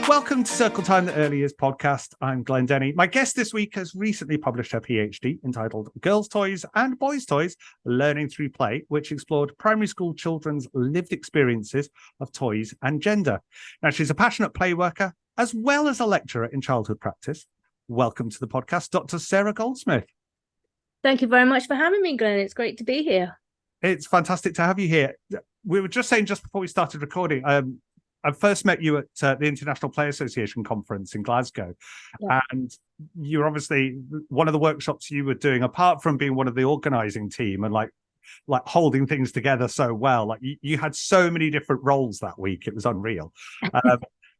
Welcome to Circle Time, the Early Years podcast. I'm Glenn Denny. My guest this week has recently published her PhD entitled Girls' Toys and Boys' Toys, Learning Through Play, which explored primary school children's lived experiences of toys and gender. Now, she's a passionate play worker as well as a lecturer in childhood practice. Welcome to the podcast, Dr. Sarah Goldsmith. Thank you very much for having me, Glenn. It's great to be here. It's fantastic to have you here. We were just saying just before we started recording, I first met you at the International Play Association conference in Glasgow. Yeah. And you're obviously one of the workshops you were doing, apart from being one of the organizing team and like holding things together so well. Like you had so many different roles that week. It was unreal.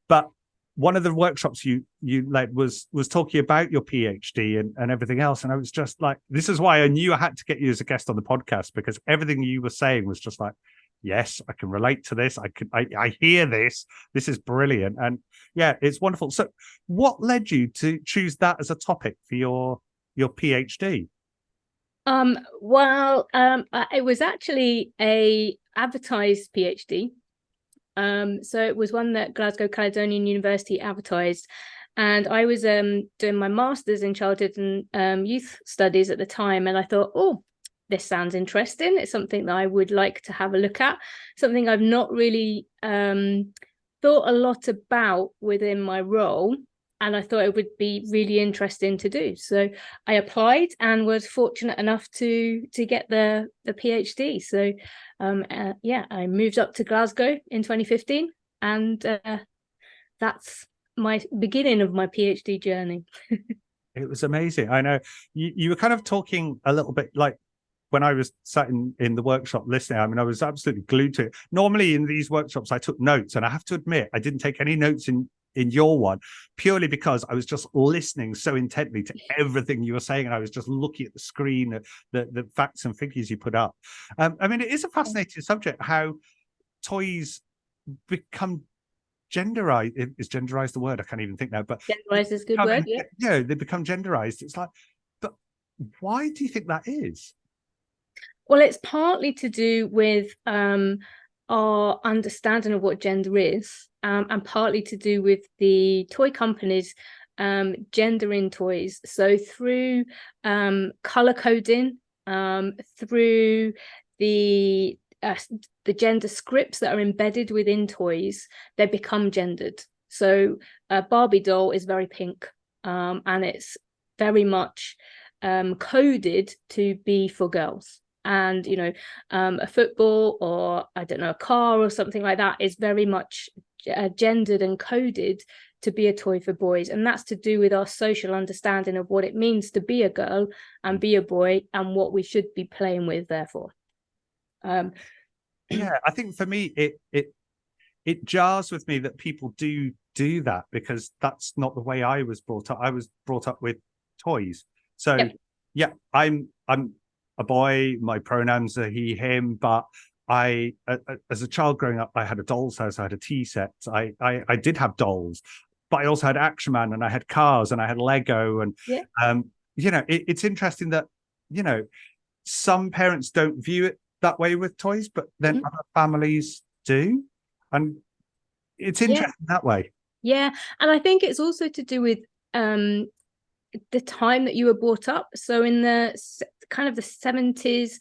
But one of the workshops you led was talking about your PhD and everything else. And I was just like, this is why I knew I had to get you as a guest on the podcast, because everything you were saying was just like, yes, I can relate to this. I hear this. This is brilliant. And yeah, it's wonderful. So what led you to choose that as a topic for your PhD? It was actually a advertised PhD. So it was one that Glasgow Caledonian University advertised. And I was doing my master's in childhood and youth studies at the time. And I thought, this sounds interesting. It's something that I would like to have a look at, something I've not really thought a lot about within my role. And I thought it would be really interesting to do. So I applied and was fortunate enough to get the PhD. So I moved up to Glasgow in 2015. And that's my beginning of my PhD journey. It was amazing. I know you were kind of talking a little bit like, when I was sat in the workshop listening, I mean, I was absolutely glued to it. Normally in these workshops, I took notes, and I have to admit, I didn't take any notes in your one, purely because I was just listening so intently to everything you were saying. And I was just looking at the screen, the facts and figures you put up. I mean, it is a fascinating subject, how toys become genderized. Is genderized the word? I can't even think now, but genderized is a good word. Yeah. Yeah, they become genderized. It's like, but why do you think that is? Well, it's partly to do with our understanding of what gender is, and partly to do with the toy companies gendering toys. So through color coding, through the gender scripts that are embedded within toys, they become gendered. So a Barbie doll is very pink, and it's very much coded to be for girls. And, a football or, I don't know, a car or something like that is very much gendered and coded to be a toy for boys. And that's to do with our social understanding of what it means to be a girl and be a boy and what we should be playing with, therefore. Yeah, I think for me, it jars with me that people do that, because that's not the way I was brought up. I was brought up with toys. So, yeah, I'm a boy, my pronouns are he, him, but I, as a child growing up, I had a doll's house, I had a tea set, I did have dolls, but I also had Action Man, and I had cars, and I had Lego, and it's interesting that some parents don't view it that way with toys, but then other families do, and it's interesting that way. Yeah, and I think it's also to do with the time that you were brought up. So in the kind of the 70s,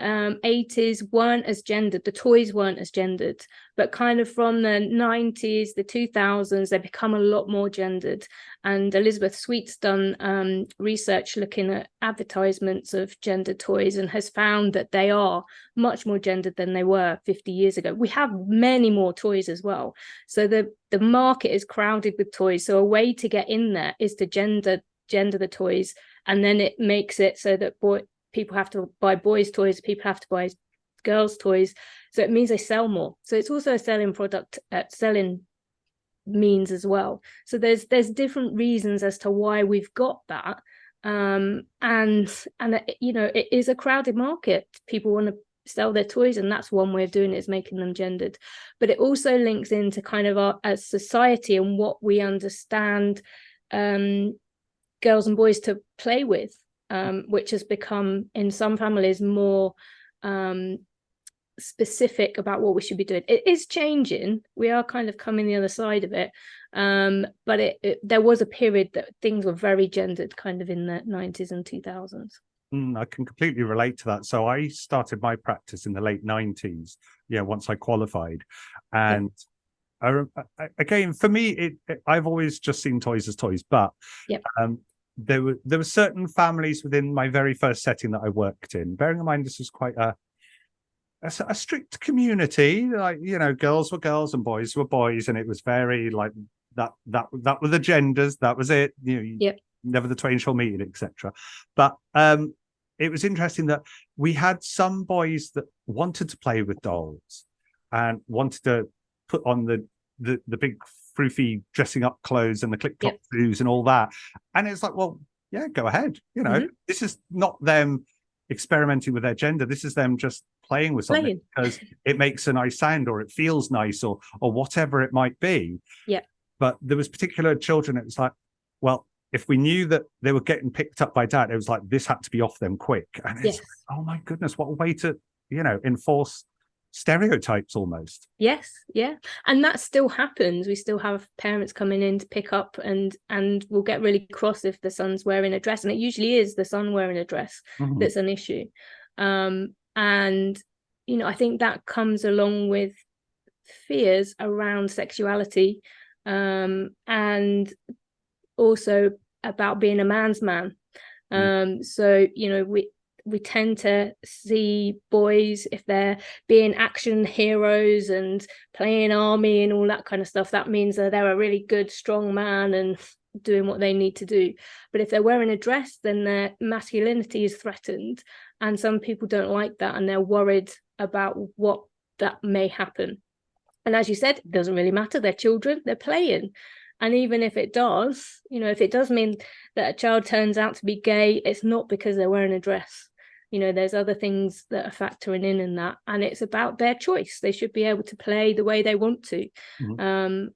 80s weren't as gendered. The toys weren't as gendered, but kind of from the 90s, the 2000s, they become a lot more gendered. And Elizabeth Sweet's done research looking at advertisements of gendered toys and has found that they are much more gendered than they were 50 years ago. We have many more toys as well. So the market is crowded with toys. So a way to get in there is to gender the toys, and then it makes it so that people have to buy boys' toys, people have to buy girls' toys. So it means they sell more. So it's also a selling product, selling means as well. So there's different reasons as to why we've got that. And it is a crowded market. People want to sell their toys, and that's one way of doing it, is making them gendered. But it also links into kind of our as society and what we understand girls and boys to play with. which has become in some families more specific about what we should be doing. It is changing. We are kind of coming the other side of it. But there was a period that things were very gendered kind of in the 90s and 2000s. I can completely relate to that. So I started my practice in the late 90s, once I qualified. And again, for me, I've always just seen toys as toys, but there were certain families within my very first setting that I worked in. Bearing in mind, this was quite a strict community. Like, girls were girls and boys were boys, and it was very like that were the genders. That was it. Never the twain shall meet, etc. But it was interesting that we had some boys that wanted to play with dolls and wanted to put on the big froofy dressing up clothes and the clip-clop shoes and all that. And it's like, well, yeah, go ahead. This is not them experimenting with their gender. This is them just playing with something because it makes a nice sound or it feels nice or whatever it might be. Yeah. But there was particular children, it was like, well, if we knew that they were getting picked up by dad, it was like, this had to be off them quick. And it's like, oh my goodness, what a way to, enforce stereotypes almost. Yes, yeah. And that still happens. We still have parents coming in to pick up and we'll get really cross if the son's wearing a dress. And it usually is the son wearing a dress that's an issue. And, I think that comes along with fears around sexuality and also about being a man's man. So, we tend to see boys, if they're being action heroes and playing army and all that kind of stuff, that means that they're a really good, strong man and doing what they need to do. But if they're wearing a dress, then their masculinity is threatened. And some people don't like that and they're worried about what that may happen. And as you said, it doesn't really matter. They're children, they're playing. And even if it does, if it does mean that a child turns out to be gay, it's not because they're wearing a dress. There's other things that are factoring in that. And it's about their choice. They should be able to play the way they want to.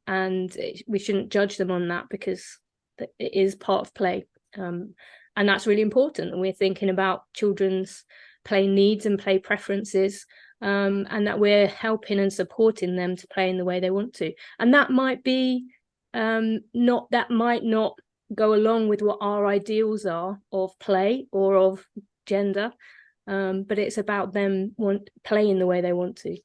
And we shouldn't judge them on that because it is part of play. And that's really important. And we're thinking about children's play needs and play preferences. And that we're helping and supporting them to play in the way they want to. And that might be that might not go along with what our ideals are of play or of gender, but it's about them playing the way they want to.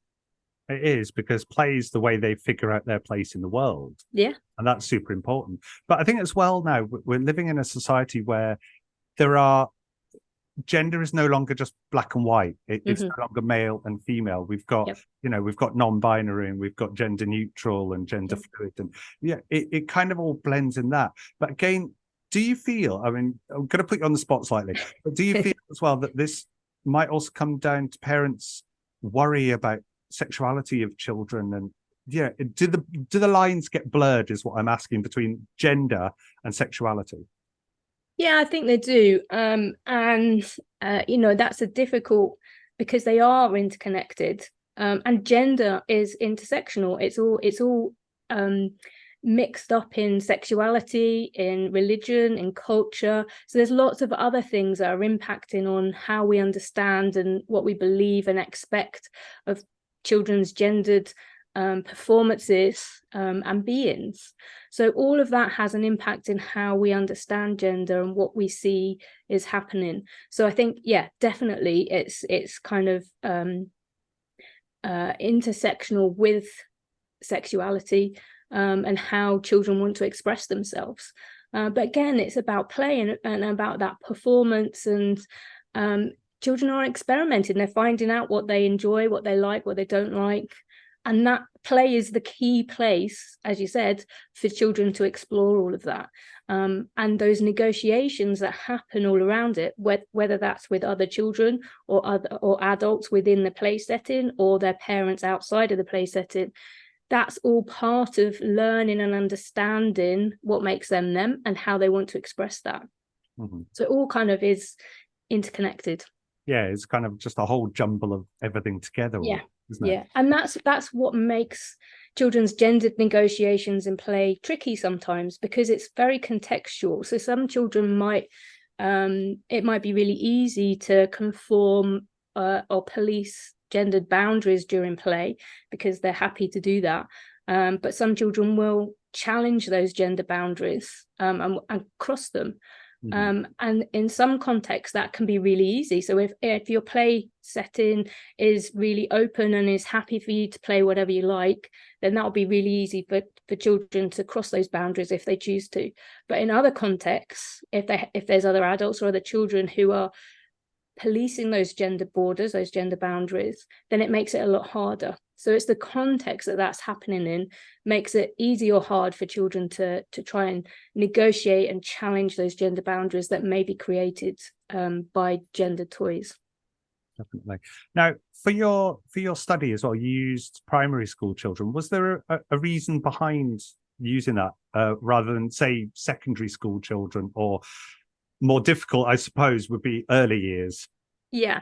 It is, because play is the way they figure out their place in the world. Yeah. And that's super important. But I think as well now, we're living in a society where gender is no longer just black and white. It's no longer male and female. We've got, we've got non-binary and we've got gender neutral and gender fluid. And it kind of all blends in that. But again, do you feel, I'm going to put you on the spot slightly, but do you feel as well that this might also come down to parents' worry about sexuality of children? And do the lines get blurred is what I'm asking, between gender and sexuality? Yeah, I think they do. And that's a difficult, because they are interconnected, and gender is intersectional. It's all mixed up in sexuality, in religion, in culture. So there's lots of other things that are impacting on how we understand and what we believe and expect of children's gendered performances and beings. So all of that has an impact in how we understand gender and what we see is happening. So I think, definitely it's kind of intersectional with sexuality and how children want to express themselves. But again, it's about play and about that performance, and children are experimenting. They're finding out what they enjoy, what they like, what they don't like. And that play is the key place, as you said, for children to explore all of that. And those negotiations that happen all around it, whether that's with other children or adults within the play setting or their parents outside of the play setting, that's all part of learning and understanding what makes them and how they want to express that. So it all kind of is interconnected. Yeah, it's kind of just a whole jumble of everything together. Isn't it? And that's what makes children's gendered negotiations in play tricky sometimes, because it's very contextual. So some children might it might be really easy to conform or police gendered boundaries during play because they're happy to do that. But some children will challenge those gender boundaries and cross them. And in some contexts that can be really easy. So if your play setting is really open and is happy for you to play whatever you like, then that'll be really easy for children to cross those boundaries if they choose to. But in other contexts, if there's other adults or other children who are policing those gender borders, those gender boundaries, then it makes it a lot harder. So it's the context that that's happening in makes it easy or hard for children to try and negotiate and challenge those gender boundaries that may be created by gender toys. Definitely. Now, for your study as well, you used primary school children. Was there a reason behind using that rather than, say, secondary school children, or more difficult, I suppose, would be early years? Yeah,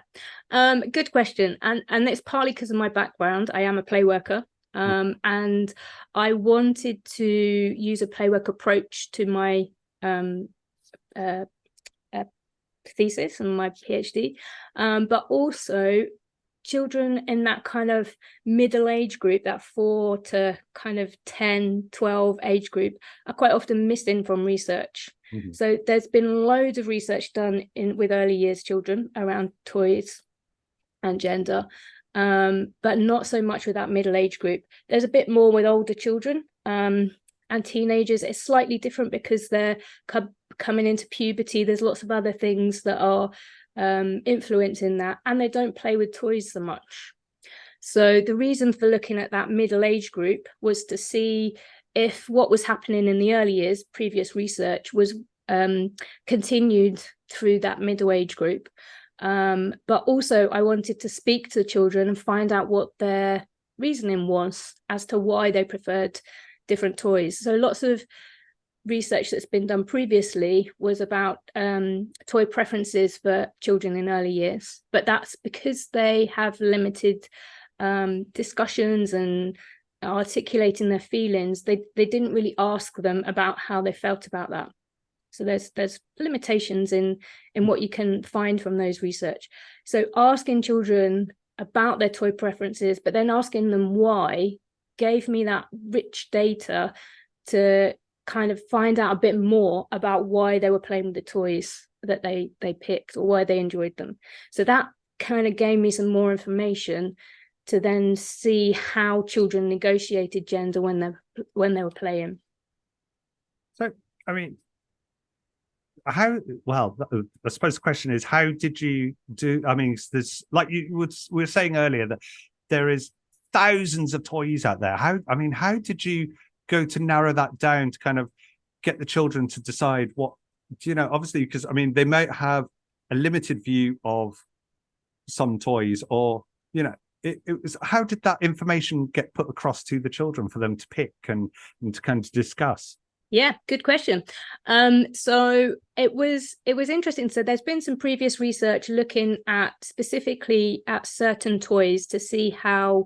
good question. And it's partly because of my background. I am a play worker, and I wanted to use a play work approach to my thesis and my PhD, but also children in that kind of middle age group, that 4 to kind of 10, 12 age group, are quite often missing from research. So there's been loads of research done with early years children around toys and gender, but not so much with that middle age group. There's a bit more with older children and teenagers. It's slightly different because they're coming into puberty. There's lots of other things that are influencing that, and they don't play with toys so much. So the reason for looking at that middle age group was to see if what was happening in the early years, previous research, was continued through that middle age group. But also I wanted to speak to the children and find out what their reasoning was as to why they preferred different toys. So lots of research that's been done previously was about toy preferences for children in early years, but that's because they have limited discussions and articulating their feelings. They didn't really ask them about how they felt about that. So there's limitations in what you can find from those research. So asking children about their toy preferences, but then asking them why, gave me that rich data to kind of find out a bit more about why they were playing with the toys that they picked, or why they enjoyed them. So that kind of gave me some more information to then see how children negotiated gender when they were playing. So, I mean, I suppose the question is, how did you do? I mean, there's, like we were saying earlier, that there is thousands of toys out there. How did you go to narrow that down to kind of get the children to decide what, obviously, because I mean, they might have a limited view of some toys, or it was, how did that information get put across to the children for them to pick and to kind of discuss? Yeah, good question. So it was interesting. So there's been some previous research looking at specifically at certain toys to see how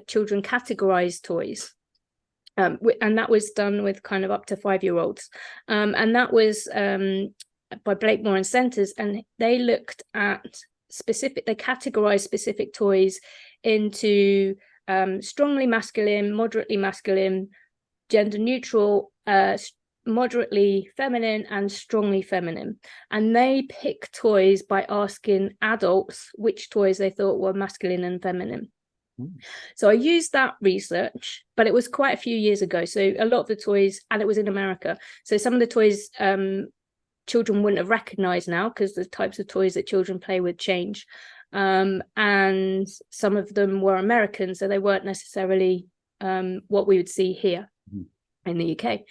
children categorize toys. And that was done with kind of up to 5-year-olds. And that was by Blakemore and Centers, and they looked at they categorized specific toys into strongly masculine, moderately masculine, gender neutral, moderately feminine, and strongly feminine. And they picked toys by asking adults which toys they thought were masculine and feminine. So I used that research, but it was quite a few years ago. So a lot of the toys, and it was in America. So some of the toys children wouldn't have recognized now, because the types of toys that children play with change. And some of them were American, so they weren't necessarily what we would see here in the UK.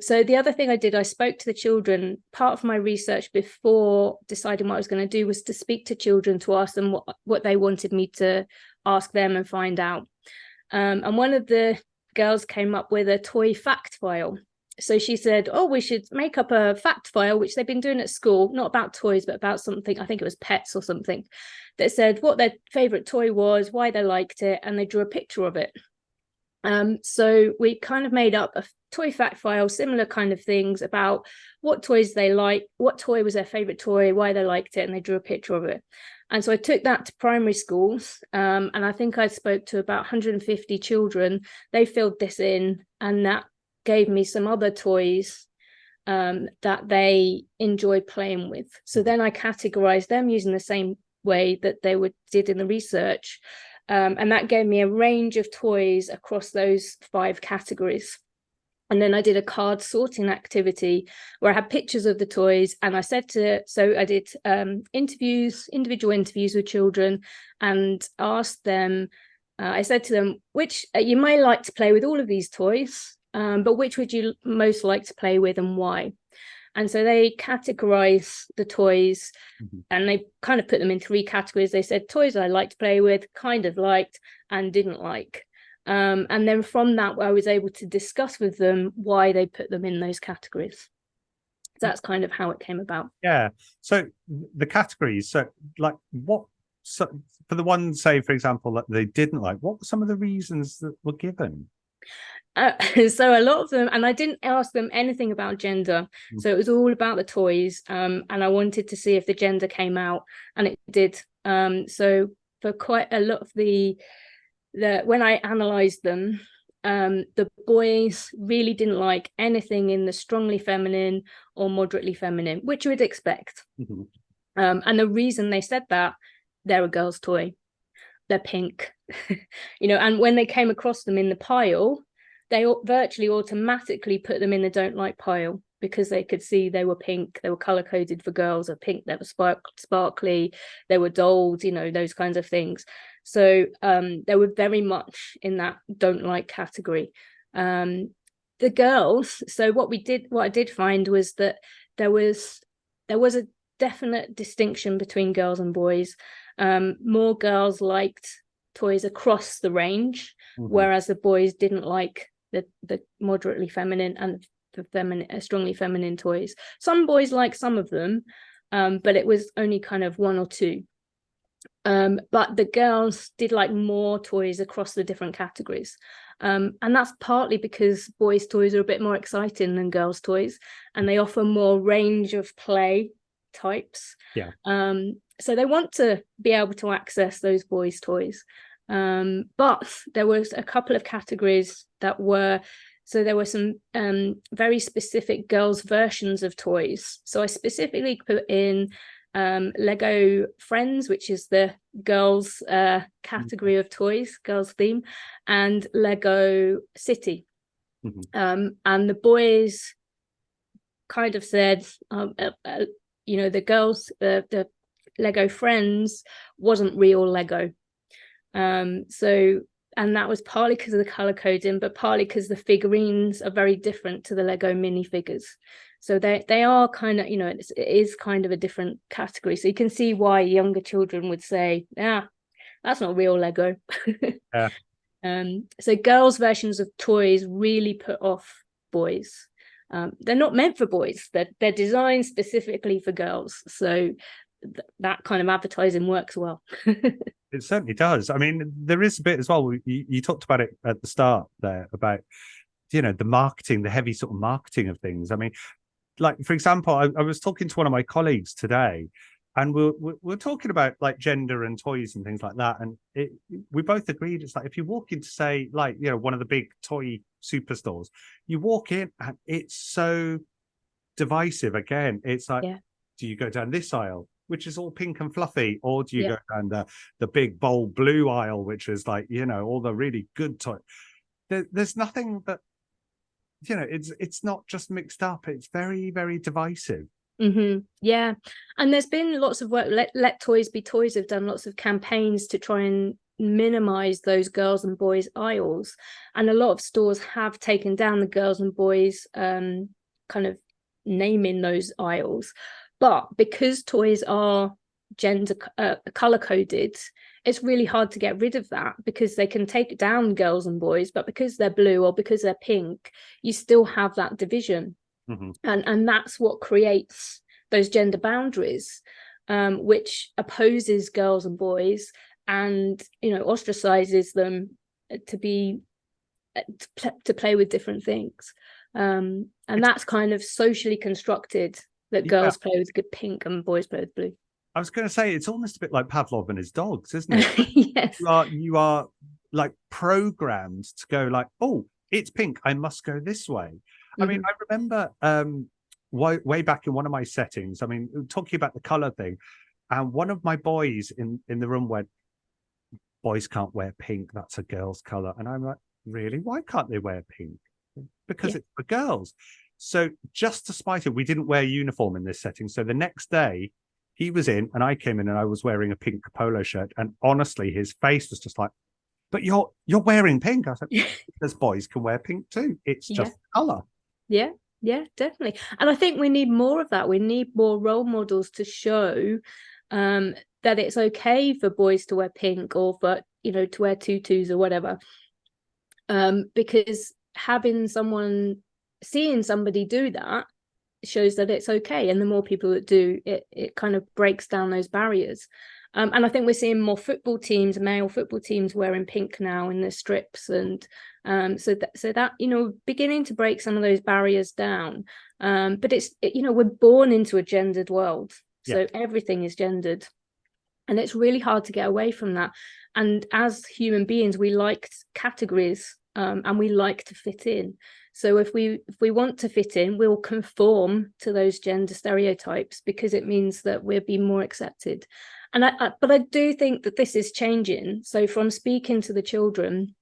So the other thing I did, I spoke to the children. Part of my research before deciding what I was going to do was to speak to children, to ask them what they wanted me to ask them and find out. And one of the girls came up with a toy fact file. So she said, oh, we should make up a fact file, which they've been doing at school, not about toys, but about something, I think it was pets or something, that said what their favorite toy was, why they liked it, and they drew a picture of it. So we kind of made up a toy fact file, similar kind of things about what toys they like, what toy was their favorite toy, why they liked it, and they drew a picture of it. And so I took that to primary schools, and I think I spoke to about 150 children. They filled this in, and that gave me some other toys that they enjoyed playing with. So then I categorized them using the same way that they did in the research. And that gave me a range of toys across those 5 categories. And then I did a card sorting activity where I had pictures of the toys, and I did individual interviews with children, and asked them, I said to them, which you may like to play with all of these toys, but which would you most like to play with and why? And so they categorize the toys, and they kind of put them in 3 categories. They said toys I liked to play with, kind of liked, and didn't like. And then from that, I was able to discuss with them why they put them in those categories. So that's kind of how it came about. Yeah. So the categories, so like so for the ones, say, for example, that they didn't like, what were some of the reasons that were given? So a lot of them, and I didn't ask them anything about gender, so it was all about the toys, and I wanted to see if the gender came out, and it did. So for quite a lot of the when I analyzed them, the boys really didn't like anything in the strongly feminine or moderately feminine, which you would expect. And the reason they said that, they're a girl's toy, they're pink, and when they came across them in the pile, they virtually automatically put them in the don't like pile, because they could see they were pink, they were color coded for girls, or pink, they were sparkly, they were dolls, those kinds of things. So they were very much in that don't like category. The girls, so what I did find was that there was a definite distinction between girls and boys. More girls liked toys across the range, whereas the boys didn't like the moderately feminine and the strongly feminine toys. Some boys liked some of them, but it was only kind of 1 or 2. But the girls did like more toys across the different categories. And that's partly because boys' toys are a bit more exciting than girls' toys, and they offer more range of play types. Yeah. So they want to be able to access those boys' toys. But there was a couple of categories that were, so there were some very specific girls' versions of toys. So I specifically put in Lego Friends, which is the girls category of toys, girls theme, and Lego City. And the boys kind of said, the girls, the Lego Friends wasn't real Lego. And that was partly because of the color coding, but partly because the figurines are very different to the Lego minifigures. So they are kind of, it is kind of a different category. So you can see why younger children would say, that's not real Lego. Yeah. So girls' versions of toys really put off boys. They're not meant for boys. They're designed specifically for girls. So that kind of advertising works well. It certainly does. I mean, there is a bit as well. You talked about it at the start there about, the marketing, the heavy sort of marketing of things. I mean, like, for example, I was talking to one of my colleagues today, and we're talking about like gender and toys and things like that. And we both agreed, it's like, if you walk into, say, like, one of the big toy superstores, you walk in and it's so divisive. Again, it's like, do you go down this aisle, which is all pink and fluffy, or do you go down the big bold blue aisle, which is like, all the really good toy? There's nothing that, it's not just mixed up. It's very, very divisive. Yeah. And there's been lots of work. Let Toys Be Toys have done lots of campaigns to try and minimize those girls and boys aisles. And a lot of stores have taken down the girls and boys kind of naming those aisles. But because toys are gender color coded, it's really hard to get rid of that, because they can take down girls and boys, but because they're blue or because they're pink, you still have that division. And that's what creates those gender boundaries, which opposes girls and boys, and ostracizes them to be to play with different things. And that's kind of socially constructed, that girls play with good pink and boys play with blue. I was going to say, it's almost a bit like Pavlov and his dogs, isn't it? Yes. You are like programmed to go like, oh, it's pink, I must go this way. I mean, I remember way back in one of my settings, I mean, talking about the color thing, and one of my boys in the room went, boys can't wear pink, that's a girl's color. And I'm like, really? Why can't they wear pink? Because it's for girls. So just to spite it, we didn't wear uniform in this setting. So the next day he was in and I came in and I was wearing a pink polo shirt. And honestly, his face was just like, but you're wearing pink. I said, because boys can wear pink too. It's just color. Yeah, definitely. And I think we need more of that. We need more role models to show that it's okay for boys to wear pink, or for, to wear tutus or whatever. Because seeing somebody do that shows that it's okay. And the more people that do, it kind of breaks down those barriers. And I think we're seeing more male football teams wearing pink now in the strips. And so that, beginning to break some of those barriers down. But we're born into a gendered world. So everything is gendered. And it's really hard to get away from that. And as human beings, we like categories, and we like to fit in. So if we want to fit in, we'll conform to those gender stereotypes, because it means that we'll be more accepted. And but I do think that this is changing. So from speaking to the children,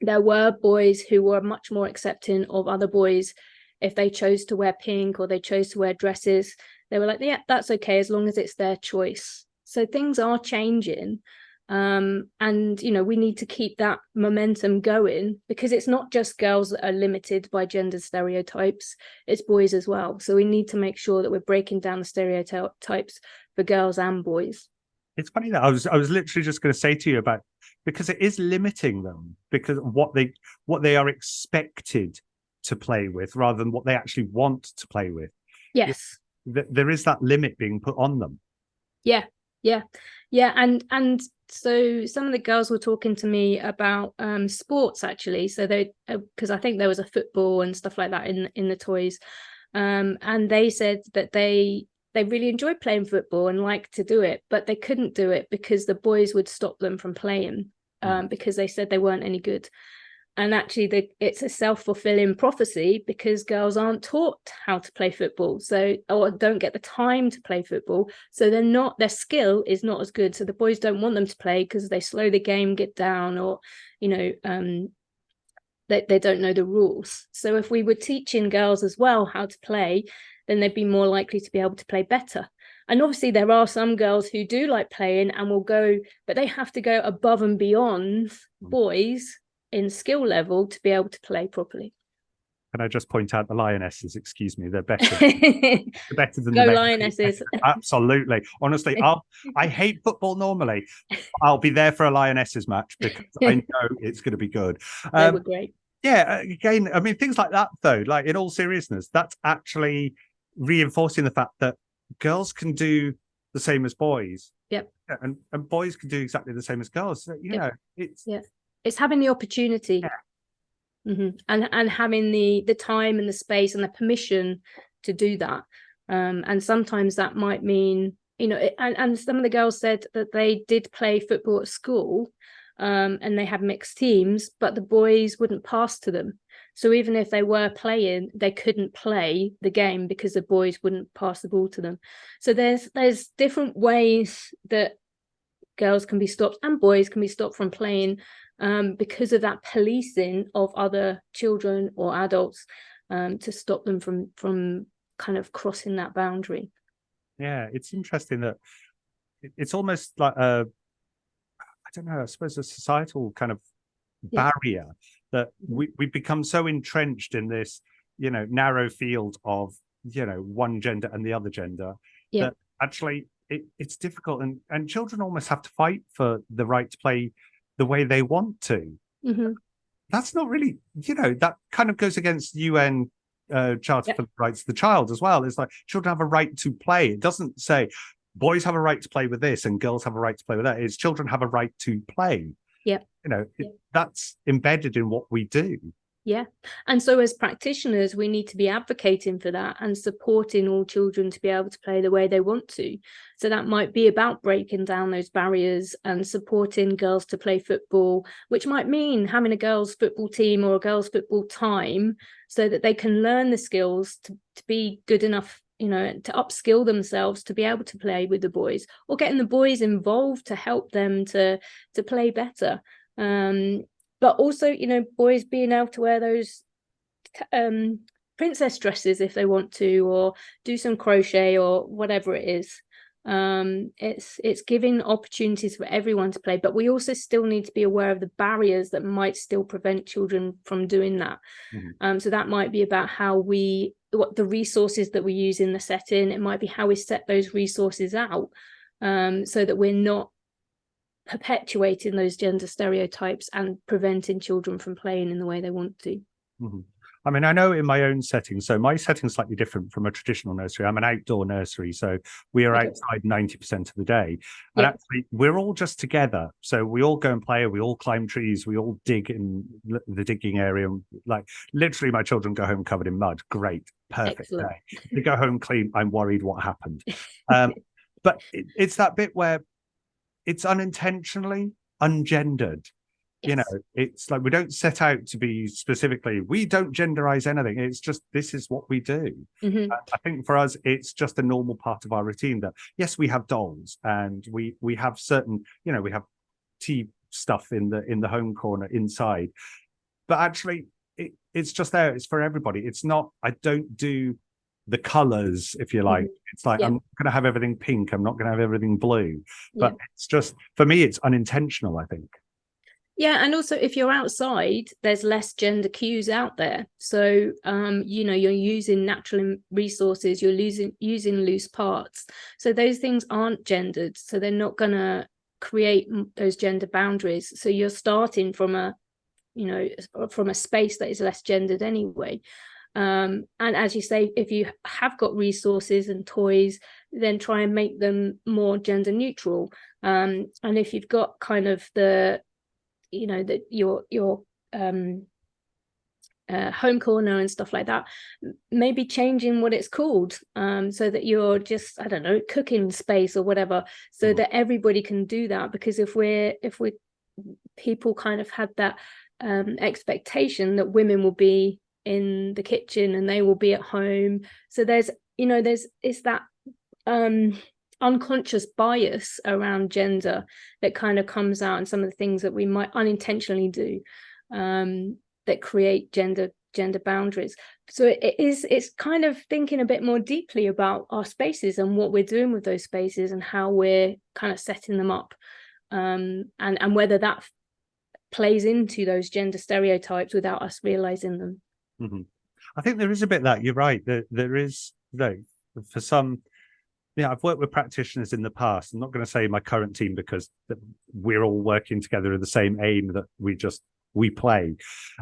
there were boys who were much more accepting of other boys if they chose to wear pink or they chose to wear dresses. They were like, yeah, that's okay, as long as it's their choice. So things are changing. And we need to keep that momentum going, because it's not just girls that are limited by gender stereotypes, it's boys as well. So we need to make sure that we're breaking down the stereotypes for girls and boys. It's funny that I was literally just going to say to you about, because it is limiting them, because what they are expected to play with rather than what they actually want to play with. Yes, there is that limit being put on them. Yeah. And so some of the girls were talking to me about sports, actually. So they, because I think there was a football and stuff like that in the toys, and they said that they really enjoyed playing football and liked to do it, but they couldn't do it because the boys would stop them from playing, because they said they weren't any good. And actually, it's a self-fulfilling prophecy, because girls aren't taught how to play football, or don't get the time to play football. So their skill is not as good. So the boys don't want them to play because they slow the game, get down, or, they don't know the rules. So if we were teaching girls as well how to play, then they'd be more likely to be able to play better. And obviously there are some girls who do like playing and will go, but they have to go above and beyond boys in skill level to be able to play properly. Can I just point out the Lionesses? Excuse me, they're better. They're better than Go the Lionesses. Absolutely. Honestly, I hate football normally. I'll be there for a Lionesses match because I know it's going to be good. They were great. Yeah, again, I mean, things like that, though, like in all seriousness, that's actually reinforcing the fact that girls can do the same as boys. Yep. And boys can do exactly the same as girls. So, it's having the opportunity, and having the time and the space and the permission to do that. And sometimes that might mean, and some of the girls said that they did play football at school, and they had mixed teams, but the boys wouldn't pass to them. So even if they were playing, they couldn't play the game because the boys wouldn't pass the ball to them. So there's different ways that girls can be stopped and boys can be stopped from playing, because of that policing of other children or adults, to stop them from kind of crossing that boundary. Yeah, it's interesting that it's almost like I don't know, I suppose a societal kind of barrier that we become so entrenched in this, narrow field of, one gender and the other gender, that actually it's difficult, and children almost have to fight for the right to play the way they want to. That's not really, that kind of goes against UN Charter for the Rights of the Child as well. It's like children have a right to play. It doesn't say boys have a right to play with this and girls have a right to play with that. It's children have a right to play. Yeah. That's embedded in what we do. Yeah. And so as practitioners, we need to be advocating for that and supporting all children to be able to play the way they want to. So that might be about breaking down those barriers and supporting girls to play football, which might mean having a girls' football team or a girls' football time so that they can learn the skills to be good enough, to upskill themselves to be able to play with the boys, or getting the boys involved to help them to play better. But also, boys being able to wear those princess dresses if they want to, or do some crochet or whatever it is. It's giving opportunities for everyone to play, but we also still need to be aware of the barriers that might still prevent children from doing that. So that might be about what the resources that we use in the setting. It might be how we set those resources out, so that we're not perpetuating those gender stereotypes and preventing children from playing in the way they want to. I mean, I know in my own setting, so my setting is slightly different from a traditional nursery. I'm an outdoor nursery, so we are outside 90% of the day. And actually, we're all just together. So we all go and play, we all climb trees, we all dig in the digging area. Like, literally, my children go home covered in mud. Great, perfect day. They go home clean. I'm worried what happened. But it's that bit where it's unintentionally ungendered. It's like we don't set out to be specifically, we don't genderize anything. It's just, this is what we do. I think for us, it's just a normal part of our routine that, yes, we have dolls and we have certain, we have tea stuff in the home corner inside, but actually it's just there. It's for everybody. It's not, I don't do the colors, if you like. It's like, I'm not going to have everything pink. I'm not going to have everything blue. But it's just, for me, it's unintentional, I think. Yeah, and also if you're outside, there's less gender cues out there. So, you're using natural resources, you're using loose parts. So those things aren't gendered. So they're not going to create those gender boundaries. So you're starting from a space that is less gendered anyway. And as you say, if you have got resources and toys, then try and make them more gender neutral. And if you've got kind of your home corner and stuff like that, maybe changing what it's called, so that you're just, I don't know, cooking space or whatever, so that everybody can do that. Because if people kind of had that expectation that women will be in the kitchen and they will be at home, so there's that unconscious bias around gender that kind of comes out in some of the things that we might unintentionally do, that create gender boundaries. So it's kind of thinking a bit more deeply about our spaces and what we're doing with those spaces and how we're kind of setting them up, and whether that plays into those gender stereotypes without us realizing them. I think there is a bit that you're right. There is, for some. I've worked with practitioners in the past. I'm not going to say my current team because we're all working together with the same aim that we play.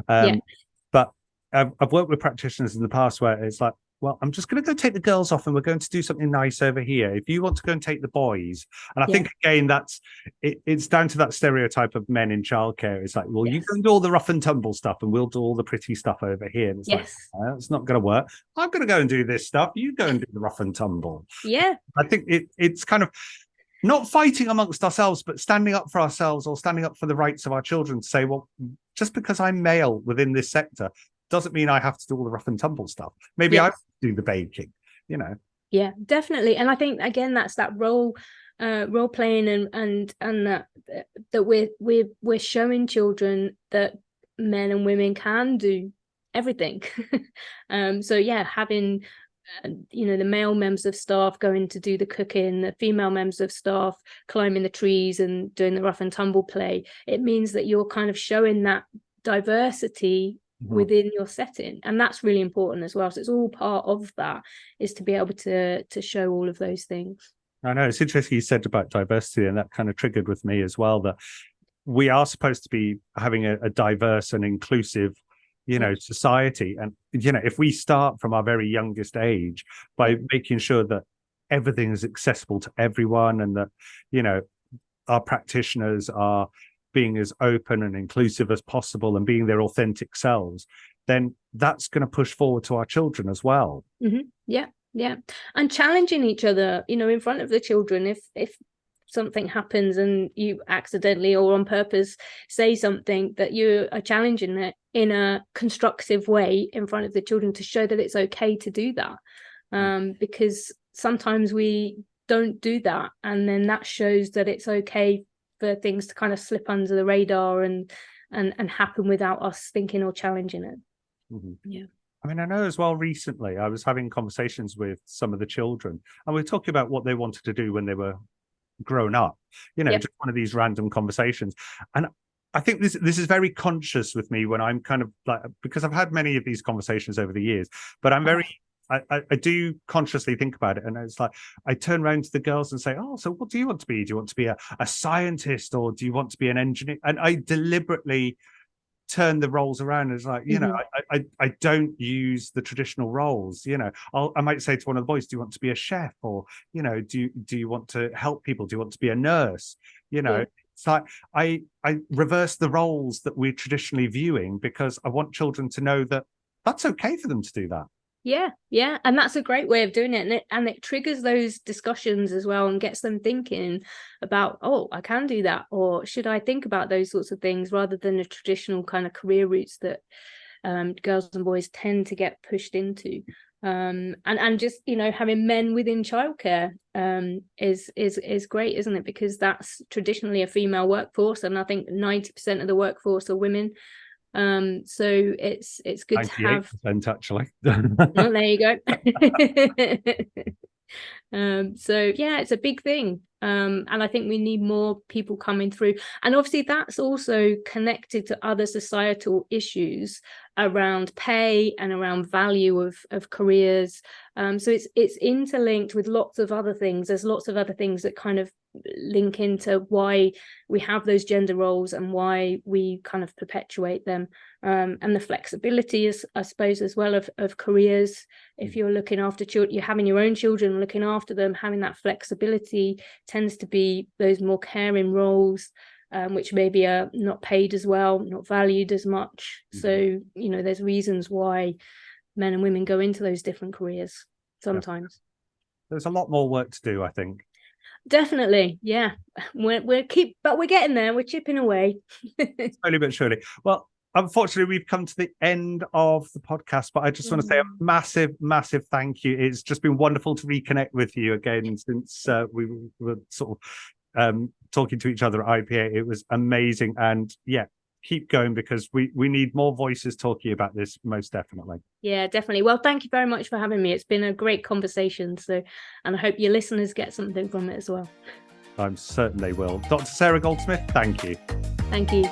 But I've worked with practitioners in the past where it's like, well, I'm just going to go take the girls off and we're going to do something nice over here. If you want to go and take the boys. And I think, again, it's down to that stereotype of men in childcare. It's like, well, you can do all the rough and tumble stuff and we'll do all the pretty stuff over here. And it's like, it's not going to work. I'm going to go and do this stuff. You go and do the rough and tumble. I think it's kind of not fighting amongst ourselves, but standing up for ourselves or standing up for the rights of our children to say, well, just because I'm male within this sector doesn't mean I have to do all the rough and tumble stuff. Maybe I do the baking, Yeah, definitely. And I think, again, that's that role playing and that we're showing children that men and women can do everything. So having the male members of staff going to do the cooking, the female members of staff climbing the trees and doing the rough and tumble play, it means that you're kind of showing that diversity within your setting, and that's really important as well. So it's all part of that, is to be able to show all of those things. I know it's interesting you said about diversity, and that kind of triggered with me as well, that we are supposed to be having a diverse and inclusive society. And if we start from our very youngest age by making sure that everything is accessible to everyone, and that our practitioners are being as open and inclusive as possible and being their authentic selves, then that's going to push forward to our children as well. Yeah, and challenging each other, in front of the children. If something happens and you accidentally or on purpose say something, that you are challenging it in a constructive way in front of the children to show that it's okay to do that, because sometimes we don't do that, and then that shows that it's okay for things to kind of slip under the radar and happen without us thinking or challenging it. Yeah. I mean, I know as well, recently I was having conversations with some of the children, and we were talking about what they wanted to do when they were grown up, just one of these random conversations. And I think this is very conscious with me when I'm kind of like, because I've had many of these conversations over the years, but I'm very, I do consciously think about it. And it's like, I turn around to the girls and say, oh, so what do you want to be? Do you want to be a scientist, or do you want to be an engineer? And I deliberately turn the roles around. It's like, I don't use the traditional roles. I might say to one of the boys, do you want to be a chef? Or, do you want to help people? Do you want to be a nurse? It's like I reverse the roles that we're traditionally viewing, because I want children to know that that's okay for them to do that. Yeah, and that's a great way of doing it, and it triggers those discussions as well, and gets them thinking about, oh, I can do that, or should I think about those sorts of things, rather than the traditional kind of career routes that girls and boys tend to get pushed into. And just having men within childcare is great, isn't it? Because that's traditionally a female workforce, and I think 90% of the workforce are women. So it's good to have 98% actually. Well, there you go. So yeah, it's a big thing, and I think we need more people coming through, and obviously that's also connected to other societal issues around pay and around value of careers. So it's interlinked with lots of other things. There's lots of other things that kind of link into why we have those gender roles and why we kind of perpetuate them, and the flexibility is, I suppose, as well of careers. If you're looking after children, you're having your own children, looking after them, having that flexibility tends to be those more caring roles, which maybe are not paid as well, not valued as much. So there's reasons why men and women go into those different careers sometimes. There's a lot more work to do, I think. Definitely, yeah. We're getting there. We're chipping away. Slowly but surely. Well, unfortunately, we've come to the end of the podcast, but I just want to say a massive, massive thank you. It's just been wonderful to reconnect with you again since we were sort of talking to each other at IPA. It was amazing. And yeah, keep going, because we need more voices talking about this, most definitely. Yeah, definitely. Well, thank you very much for having me. It's been a great conversation. And I hope your listeners get something from it as well. I'm certain they will. Dr. Sarah Goldsmith, thank you. Thank you.